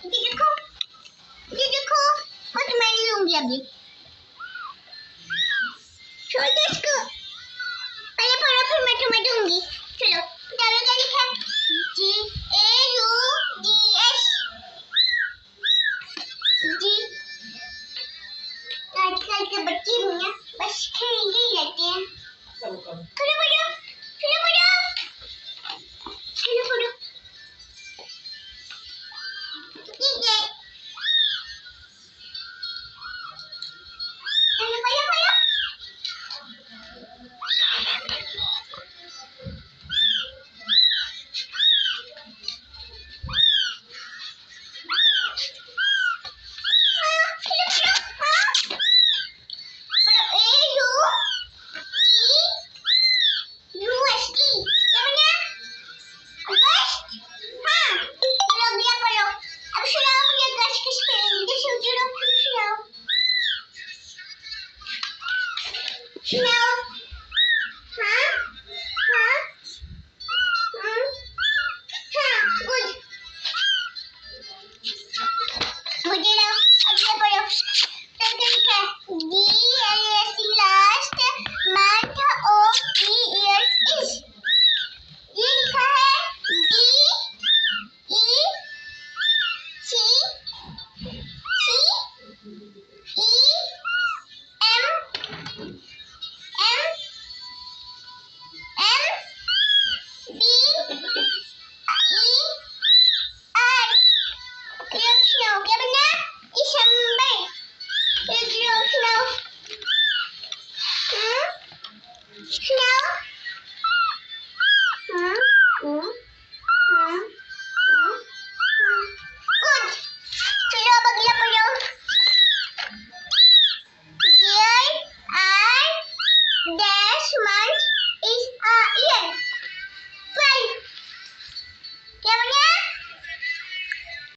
ये देखो मैं तुम्हें नहीं लूंगी अभी। छोड़ दो इसको, पहले पढ़ो फिर मैं तुम्हें दूंगी। चलो बताओ क्या लिखा है? GAUDS जी। आजकल के बच्चे भी ना बस खेलते ही रहते हैं। चलो पढ़ो, चलो पढ़ो, चलो पढ़ो। ठीक है, चलो पढ़ो पढ़ो। Yeah.